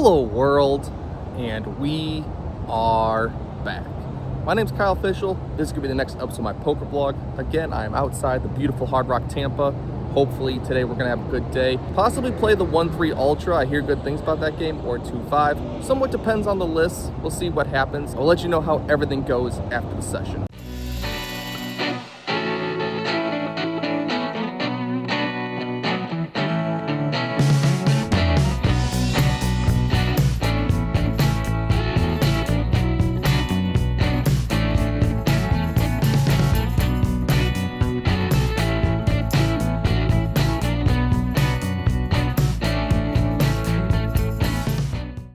Hello world, and we are back. My name's Kyle Fischl. This is going to be the next episode of my poker blog. Again, I am outside the beautiful Hard Rock, Tampa. Hopefully today we're going to have a good day. Possibly play the 1-3 Ultra. I hear good things about that game, or 2-5. Somewhat depends on the list. We'll see what happens. I'll let you know how everything goes after the session.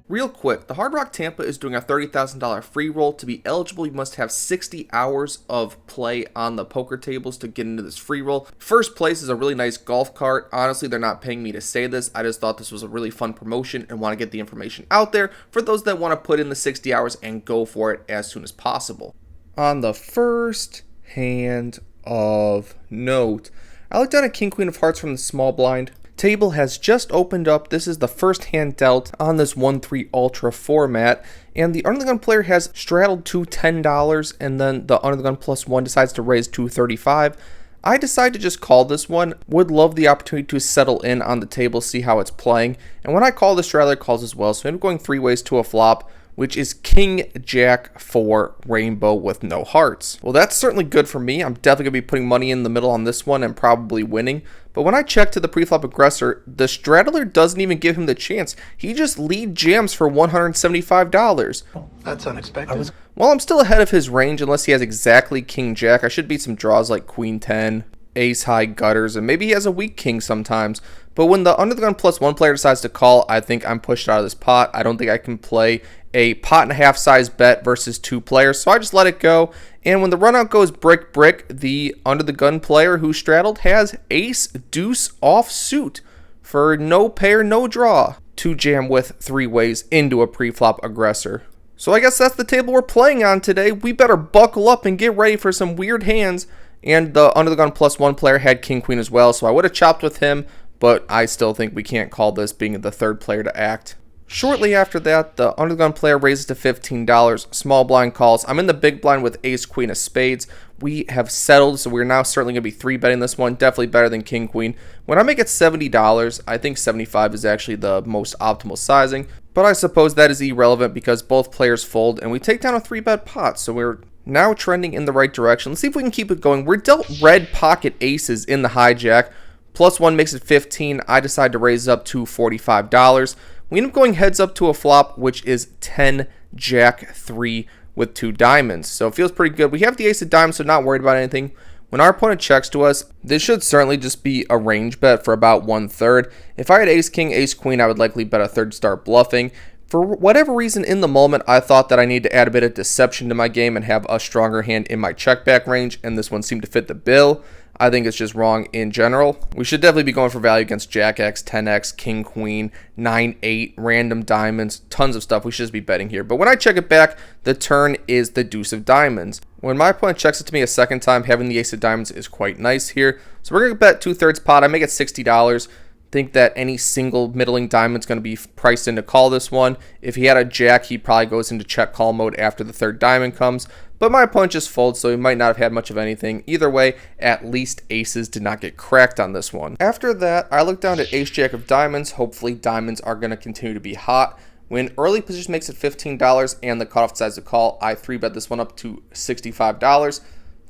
Real quick, the Hard Rock Tampa is doing a $30,000 free roll. To be eligible, you must have 60 hours of play on the poker tables to get into this free roll. First place is a really nice golf cart. Honestly, they're not paying me to say this. I just thought this was a really fun promotion and want to get the information out there for those that want to put in the 60 hours and go for it as soon as possible. On the first hand of note, I looked down at King Queen of Hearts from the small blind. Table has just opened up. This is the first hand dealt on this 1-3 Ultra format, and the under the gun player has straddled to $10, and then the under the gun +1 decides to raise to $35. I decide to just call this one. Would love the opportunity to settle in on the table, see how it's playing, and when I call, the straddler calls as well, so I'm going three ways to a flop, which is King Jack 4 Rainbow with no hearts. Well, that's certainly good for me. I'm definitely going to be putting money in the middle on this one and probably winning. But when I check to the preflop aggressor, the straddler doesn't even give him the chance. He just lead jams for $175. That's unexpected. Well, I'm still ahead of his range unless he has exactly King Jack. I should beat some draws like Queen 10, Ace High gutters, and maybe he has a weak king sometimes. But when the under the gun +1 player decides to call, I think I'm pushed out of this pot. I don't think I can play a pot and a half size bet versus two players, so I just let it go. And when the run out goes brick brick, the under the gun player who straddled has ace deuce offsuit for no pair, no draw to jam with three ways into a preflop aggressor. So I guess that's the table we're playing on today. We better buckle up and get ready for some weird hands. And the under the gun +1 player had King Queen as well, so I would have chopped with him, but I still think we can't call this being the third player to act. Shortly after that, the under the gun player raises to $15. Small blind calls. I'm in the big blind with ace queen of spades. We have settled, so we're now certainly going to be 3-betting this one. Definitely better than king queen. When I make it $70, I think 75 is actually the most optimal sizing, but I suppose that is irrelevant because both players fold and we take down a 3-bet pot, so we're now trending in the right direction. Let's see if we can keep it going. We're dealt red pocket aces in the hijack. +1 makes it 15. I decide to raise it up to $45. We end up going heads up to a flop, which is 10 Jack 3 with 2 diamonds. So it feels pretty good. We have the ace of diamonds, so not worried about anything. When our opponent checks to us, this should certainly just be a range bet for about 1/3. If I had ace king, ace queen, I would likely bet a third, start bluffing. For whatever reason in the moment, I thought that I need to add a bit of deception to my game and have a stronger hand in my check back range, and this one seemed to fit the bill. I think it's just wrong in general. We should definitely be going for value against Jack X, 10X, King Queen, 9-8, random diamonds, tons of stuff. We should just be betting here. But when I check it back, the turn is the deuce of diamonds. When my opponent checks it to me a second time, having the ace of diamonds is quite nice here. So we're going to bet 2/3 pot. I make it $60. Think that any single middling diamond is going to be priced in to call this one. If he had a jack, he probably goes into check call mode after the third diamond comes. But my opponent just folds, so he might not have had much of anything. Either way, at least aces did not get cracked on this one. After that, I look down at ace jack of diamonds. Hopefully diamonds are going to continue to be hot. When early position makes it $15 and the cutoff decides to call, I 3-bet this one up to $65.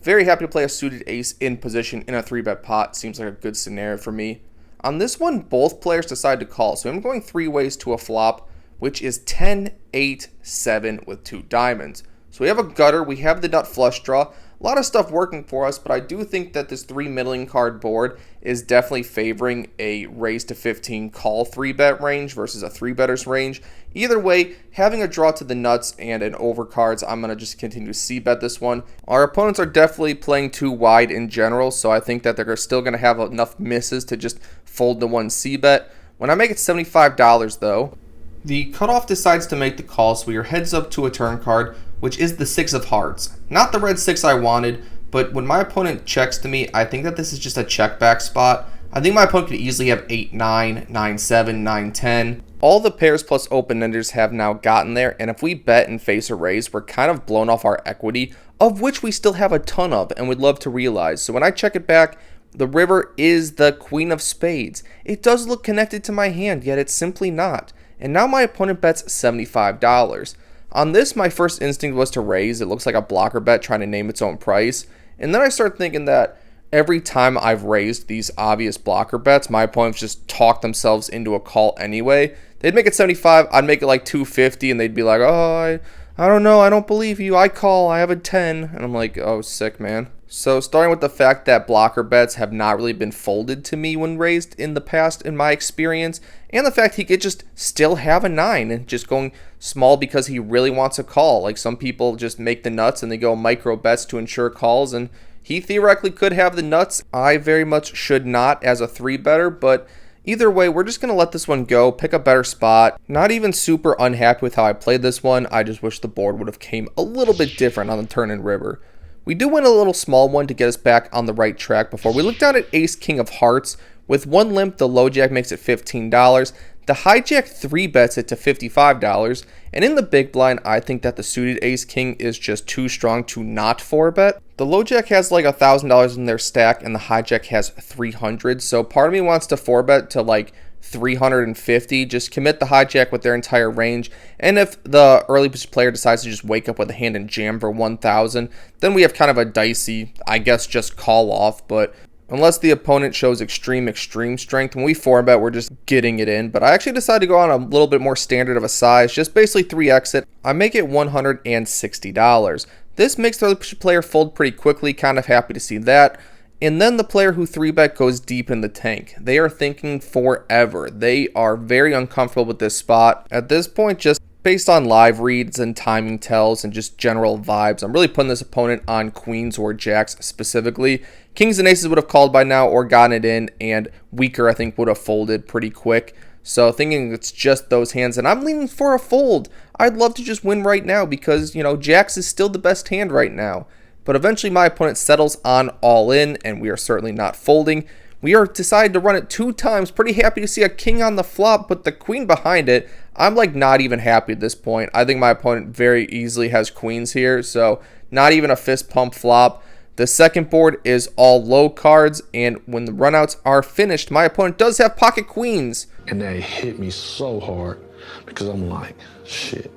Very happy to play a suited ace in position in a 3-bet pot. Seems like a good scenario for me. On this one, both players decide to call, so I'm going three ways to a flop, which is 10, 8, 7 with 2 diamonds. So we have a gutter, we have the nut flush draw, a lot of stuff working for us, but I do think that this 3 middling card board is definitely favoring a raise to 15 call 3-bet range versus a 3-better's range. Either way, having a draw to the nuts and an over cards, I'm going to just continue to c-bet this one. Our opponents are definitely playing too wide in general, so I think that they're still going to have enough misses to just fold the one c-bet. When I make it $75 though, the cutoff decides to make the call, so we are heads up to a turn card, which is the 6 of hearts. Not the red 6 I wanted, but when my opponent checks to me, I think that this is just a check back spot. I think my opponent could easily have 8-9, 9-7, 9-10. All the pairs plus open-enders have now gotten there, and if we bet and face a raise, we're kind of blown off our equity, of which we still have a ton of and would love to realize. So when I check it back, the river is the queen of spades. It does look connected to my hand, yet it's simply not. And now my opponent bets $75. On this, my first instinct was to raise. It looks like a blocker bet trying to name its own price. And then I start thinking that every time I've raised these obvious blocker bets, my opponents just talk themselves into a call anyway. They'd make it 75, I'd make it like 250, and they'd be like, oh, I don't know, I don't believe you, I call, I have a 10. And I'm like, oh, sick, man. So starting with the fact that blocker bets have not really been folded to me when raised in the past in my experience, and the fact he could just still have a 9 and just going small because he really wants a call. Like some people just make the nuts and they go micro bets to ensure calls, and he theoretically could have the nuts. I very much should not as a 3-better, but either way, we're just going to let this one go, pick a better spot. Not even super unhappy with how I played this one. I just wish the board would have came a little bit different on the turn and river. We do win a little small one to get us back on the right track before we look down at ace king of hearts. With one limp, the low jack makes it $15. The hijack 3-bets it to $55. And in the big blind, I think that the suited ace king is just too strong to not 4-bet. The low jack has like $1,000 in their stack and the hijack has $300. So part of me wants to 4-bet to like $350. Just commit the hijack with their entire range. And if the early player decides to just wake up with a hand and jam for $1,000, then we have kind of a dicey, I guess, just call off. But unless the opponent shows extreme strength, when we 4-bet, we're just getting it in. But I actually decided to go on a little bit more standard of a size, just basically 3x it. I make it $160. This makes the other player fold pretty quickly, kind of happy to see that. And then the player who 3-bet goes deep in the tank. They are thinking forever. They are very uncomfortable with this spot. At this point, just based on live reads and timing tells and just general vibes, I'm really putting this opponent on queens or jacks specifically. Kings and aces would have called by now or gotten it in, and weaker I think would have folded pretty quick. So thinking it's just those hands, and I'm leaning for a fold. I'd love to just win right now because, you know, jacks is still the best hand right now. But eventually my opponent settles on all in, and we are certainly not folding. We are decided to run it 2 times. Pretty happy to see a king on the flop, but the queen behind it, I'm like not even happy at this point. I think my opponent very easily has queens here, so not even a fist pump flop. The second board is all low cards, and when the runouts are finished, my opponent does have pocket queens. And that hit me so hard because I'm like, shit.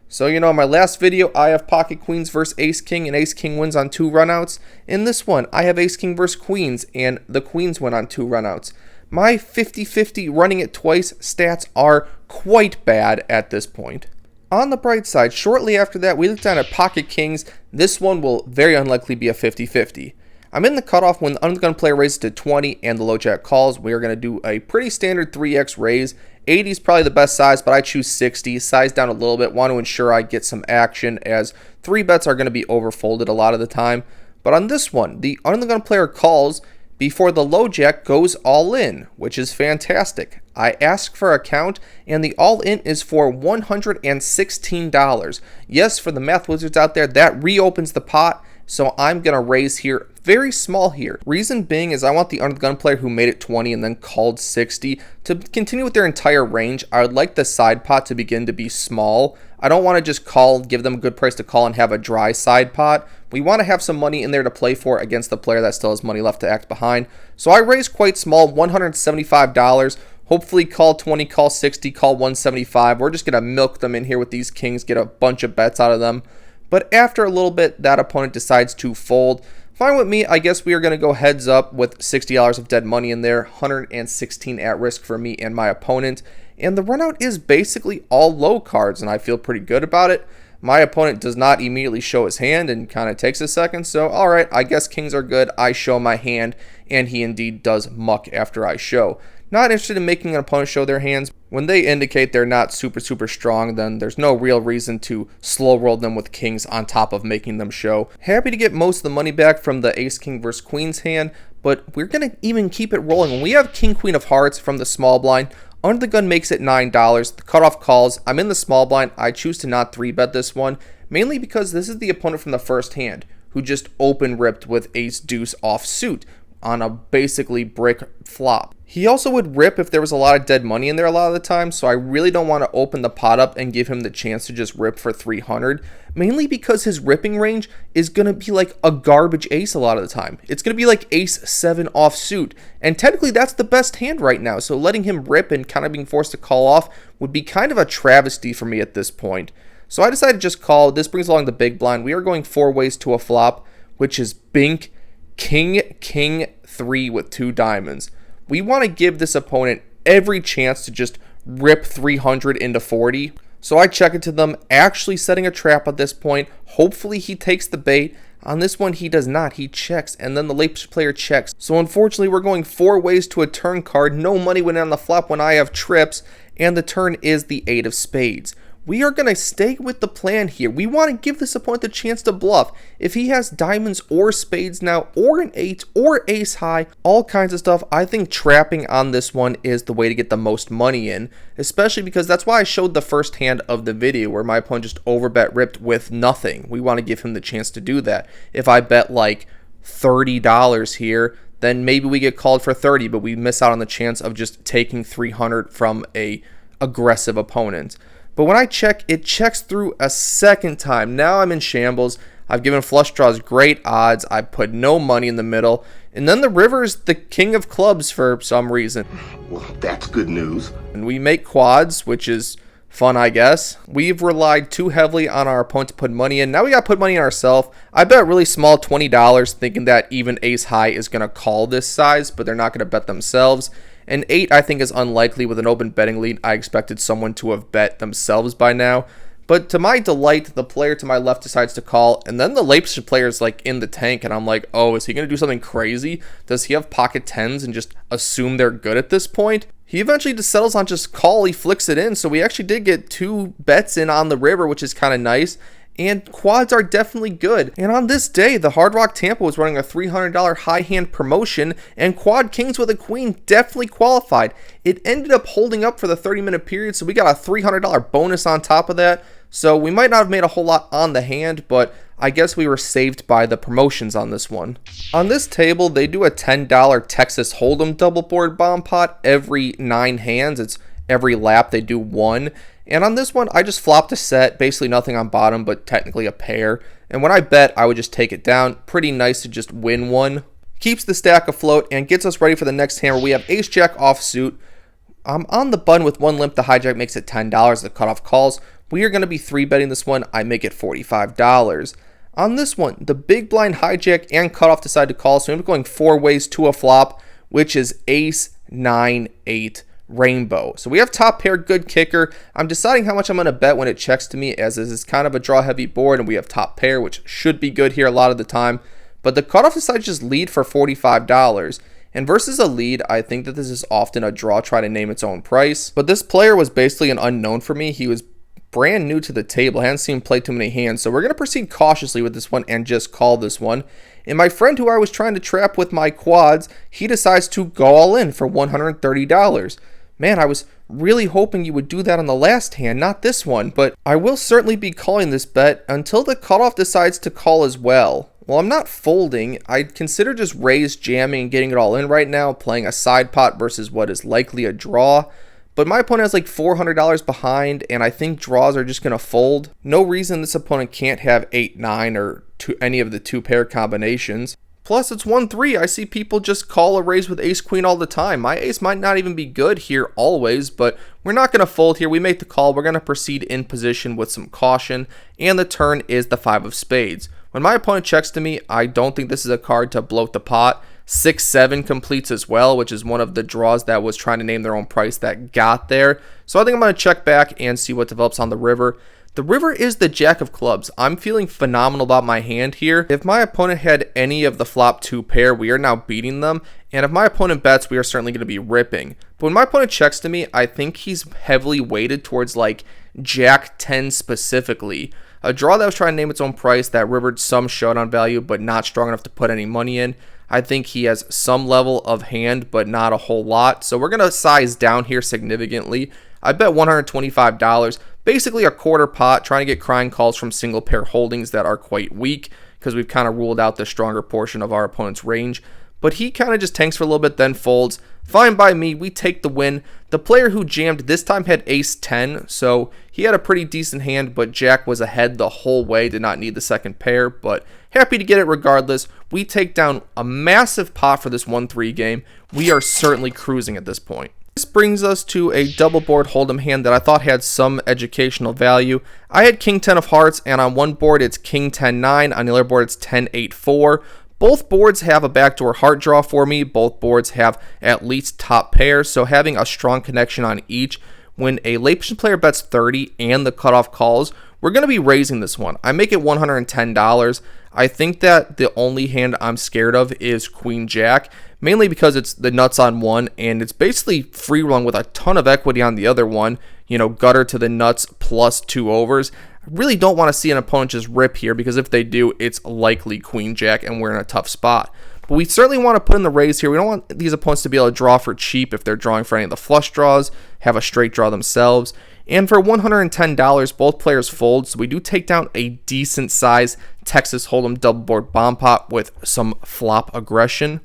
So, you know, in my last video, I have pocket queens versus ace king, and ace king wins on 2 runouts. In this one, I have ace king versus queens, and the queens win on 2 runouts. My 50-50 running it twice stats are quite bad at this point. On the bright side, shortly after that, we look down at pocket kings. This one will very unlikely be a 50-50. I'm in the cutoff when the undergun player raises to 20 and the low jack calls. We are going to do a pretty standard 3x raise. 80 is probably the best size, but I choose 60. Size down a little bit. Want to ensure I get some action as 3-bets are going to be overfolded a lot of the time. But on this one, the undergun player calls before the low jack goes all in, which is fantastic. I ask for a count, and the all in is for $116. Yes, for the math wizards out there, that reopens the pot. So I'm going to raise here, very small here. Reason being is I want the undergun player who made it 20 and then called 60 to continue with their entire range. I would like the side pot to begin to be small. I don't want to just call, give them a good price to call and have a dry side pot. We want to have some money in there to play for against the player that still has money left to act behind. So I raised quite small, $175. Hopefully call 20, call 60, call 175. We're just going to milk them in here with these kings, get a bunch of bets out of them. But after a little bit, that opponent decides to fold. Fine with me. I guess we are going to go heads up with $60 of dead money in there, 116 at risk for me and my opponent. And the runout is basically all low cards, and I feel pretty good about it. My opponent does not immediately show his hand and kind of takes a second. So, all right, I guess kings are good. I show my hand, and he indeed does muck after I show. Not interested in making an opponent show their hands. When they indicate they're not super strong, then there's no real reason to slow roll them with kings on top of making them show. Happy to get most of the money back from the ace king versus queens hand, but we're going to even keep it rolling. When we have king queen of hearts from the small blind, under the gun makes it $9. The cutoff calls. I'm in the small blind. I choose to not 3-bet this one, mainly because this is the opponent from the first hand who just open ripped with ace deuce off suit. on a basically brick flop. He also would rip if there was a lot of dead money in there a lot of the time, so I really don't want to open the pot up and give him the chance to just rip for 300, mainly because his ripping range is going to be like a garbage ace a lot of the time. It's going to be like ace 7 offsuit, and technically that's the best hand right now, so letting him rip and kind of being forced to call off would be kind of a travesty for me at this point. So I decided to just call. This brings along the big blind. We are going 4 ways to a flop, which is bink, king 3 with 2 diamonds. We want to give this opponent every chance to just rip 300 into 40. So I check it to them, actually setting a trap at this point. Hopefully he takes the bait. On this one, he does not. He checks, and then the late player checks. So unfortunately, we're going 4 ways to a turn card. No money went on the flop when I have trips, and the turn is the 8 of spades. We are going to stay with the plan here. We want to give this opponent the chance to bluff. If he has diamonds or spades now, or an 8, or ace high, all kinds of stuff, I think trapping on this one is the way to get the most money in, especially because that's why I showed the first hand of the video where my opponent just overbet ripped with nothing. We want to give him the chance to do that. If I bet like $30 here, then maybe we get called for 30, but we miss out on the chance of just taking 300 from a aggressive opponent. But when I check, it checks through a second time. Now I'm in shambles. I've given flush draws great odds. I put no money in the middle. And then the river's the king of clubs for some reason. Well, that's good news. And we make quads, which is fun, I guess. We've relied too heavily on our opponent to put money in. Now we got to put money in ourselves. I bet really small, $20, thinking that even ace high is going to call this size, but they're not going to bet themselves. An 8, I think, is unlikely. With an open betting lead, I expected someone to have bet themselves by now. But to my delight, the player to my left decides to call, and then the late player is like in the tank, and I'm like, oh, is he going to do something crazy? Does he have pocket 10s and just assume they're good at this point? He eventually just settles on just call. He flicks it in, so we actually did get 2 bets in on the river, which is kind of nice. And quads are definitely good. And on this day, the Hard Rock Tampa was running a $300 high hand promotion, and quad kings with a queen definitely qualified. It ended up holding up for the 30-minute period, so we got a $300 bonus on top of that. So we might not have made a whole lot on the hand, but I guess we were saved by the promotions on this one. On this table, they do a $10 Texas Hold'em double board bomb pot every 9 hands. It's every lap they do 1. And on this one, I just flopped a set, basically nothing on bottom, but technically a pair. And when I bet, I would just take it down. Pretty nice to just win one. Keeps the stack afloat and gets us ready for the next hand where we have ace-jack offsuit. I'm on the button with 1 limp. The hijack makes it $10. The cutoff calls. We are going to be 3-betting this one. I make it $45. On this one, the big blind hijack and cutoff decide to call, so I'm going 4 ways to a flop, which is ace, 9, 8, rainbow. So we have top pair, good kicker. I'm deciding how much I'm going to bet when it checks to me, as this is kind of a draw heavy board, and we have top pair, which should be good here a lot of the time. But the cutoff decides to just lead for $45. And versus a lead, I think that this is often a draw, try to name its own price. But this player was basically an unknown for me. He was brand new to the table. I hadn't seen him play too many hands. So we're going to proceed cautiously with this one and just call this one. And my friend who I was trying to trap with my quads, he decides to go all in for $130. Man, I was really hoping you would do that on the last hand, not this one, but I will certainly be calling this bet until the cutoff decides to call as well. Well, I'm not folding. I'd consider just raise jamming and getting it all in right now, playing a side pot versus what is likely a draw. But my opponent has like $400 behind, and I think draws are just going to fold. No reason this opponent can't have 8-9 or any of the 2-pair combinations. Plus, it's 1-3. I see people just call a raise with ace-queen all the time. My ace might not even be good here always, but we're not going to fold here. We make the call. We're going to proceed in position with some caution, and the turn is the 5 of spades. When my opponent checks to me, I don't think this is a card to bloat the pot. 6-7 completes as well, which is one of the draws that was trying to name their own price that got there. So I think I'm going to check back and see what develops on the river. The river is the jack of clubs. I'm feeling phenomenal about my hand here. If my opponent had any of the flop 2 pair, we are now beating them. And if my opponent bets, we are certainly going to be ripping. But when my opponent checks to me, I think he's heavily weighted towards like jack 10 specifically. A draw that was trying to name its own price that rivered some showdown value, but not strong enough to put any money in. I think he has some level of hand, but not a whole lot. So we're going to size down here significantly. I bet $125, basically a quarter pot, trying to get crying calls from single pair holdings that are quite weak because we've kind of ruled out the stronger portion of our opponent's range. but he kind of just tanks for a little bit, then folds. Fine by me, we take the win. The player who jammed this time had ace 10, so he had a pretty decent hand, but Jack was ahead the whole way, did not need the second pair, but happy to get it regardless. We take down a massive pot for this 1-3 game. We are certainly cruising at this point. This brings us to a double board hold'em hand that I thought had some educational value. I had king 10 of hearts, and on one board it's king 10-9, on the other board it's 10-8-4. Both boards have a backdoor heart draw for me. Both boards have at least top pairs, so having a strong connection on each. When a late position player bets 30 and the cutoff calls, we're going to be raising this one. I make it $110. I think that the only hand I'm scared of is Queen Jack, mainly because it's the nuts on one, and it's basically free run with a ton of equity on the other one. You know, gutter to the nuts plus 2 overs. I really don't want to see an opponent just rip here, because if they do, it's likely Queen Jack, and we're in a tough spot. But we certainly want to put in the raise here. We don't want these opponents to be able to draw for cheap if they're drawing for any of the flush draws, have a straight draw themselves. And for $110, both players fold, so we do take down a decent size Texas Hold'em double board bomb pot with some flop aggression.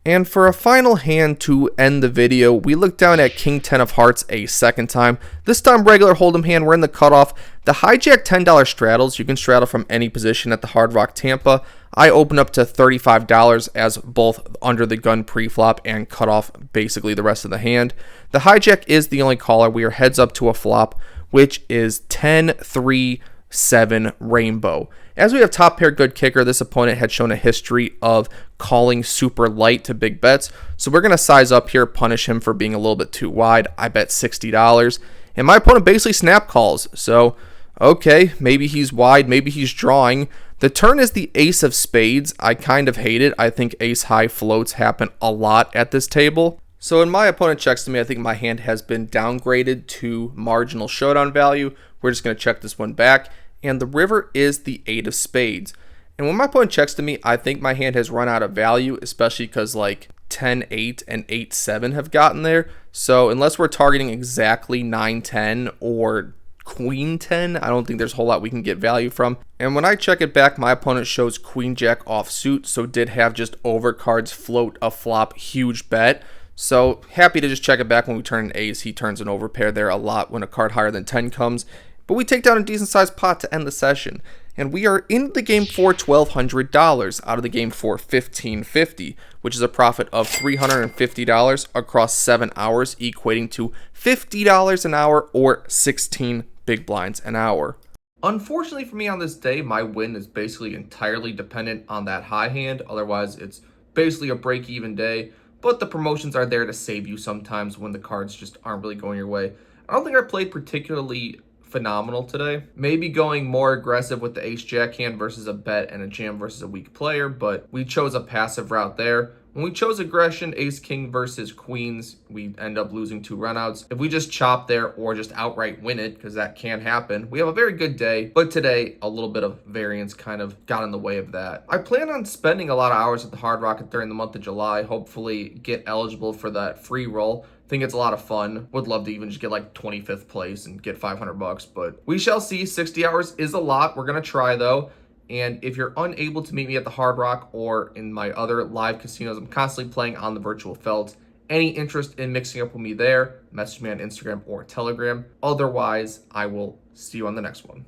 And for a final hand to end the video, we look down at king 10 of hearts a second time. This time regular hold'em hand, we're in the cutoff. The hijack $10 straddles, you can straddle from any position at the Hard Rock Tampa. I open up to $35 as both under the gun pre-flop and cut off basically the rest of the hand. The hijack is the only caller. We are heads up to a flop, which is 10-3-7 rainbow. As we have top pair good kicker, this opponent had shown a history of calling super light to big bets, so we're going to size up here, punish him for being a little bit too wide. I bet $60, and my opponent basically snap calls, so okay, maybe he's wide, maybe he's drawing. The turn is the ace of spades. I kind of hate it. I think ace high floats happen a lot at this table. So when my opponent checks to me, I think my hand has been downgraded to marginal showdown value. We're just going to check this one back. And the river is the 8 of spades. And when my opponent checks to me, I think my hand has run out of value, especially because like 10-8 and 8-7 have gotten there. So unless we're targeting exactly 9-10 or Queen 10, I don't think there's a whole lot we can get value from. And when I check it back, my opponent shows Queen Jack offsuit, so did have just overcards float a flop huge bet. So happy to just check it back when we turn an ace. He turns an overpair there a lot when a card higher than 10 comes. But we take down a decent sized pot to end the session. And we are in the game for $1,200 out of the game for $1,550, which is a profit of $350 across 7 hours, equating to $50 an hour or 16 big blinds an hour. Unfortunately for me on this day, my win is basically entirely dependent on that high hand. Otherwise, it's basically a break-even day. But the promotions are there to save you sometimes when the cards just aren't really going your way. I don't think I played particularly phenomenal today. Maybe going more aggressive with the ace-jack hand versus a bet and a jam versus a weak player, but we chose a passive route there. When we chose aggression, ace-king versus queens, we end up losing 2 runouts. If we just chop there or just outright win it, because that can happen, we have a very good day. But today, a little bit of variance kind of got in the way of that. I plan on spending a lot of hours at the Hard Rock during the month of July, hopefully get eligible for that free roll. Think it's a lot of fun. Would love to even just get like 25th place and get $500, but we shall see. 60 hours is a lot. We're going to try though. And if you're unable to meet me at the Hard Rock or in my other live casinos, I'm constantly playing on the virtual felt. Any interest in mixing up with me there, message me on Instagram or Telegram. Otherwise, I will see you on the next one.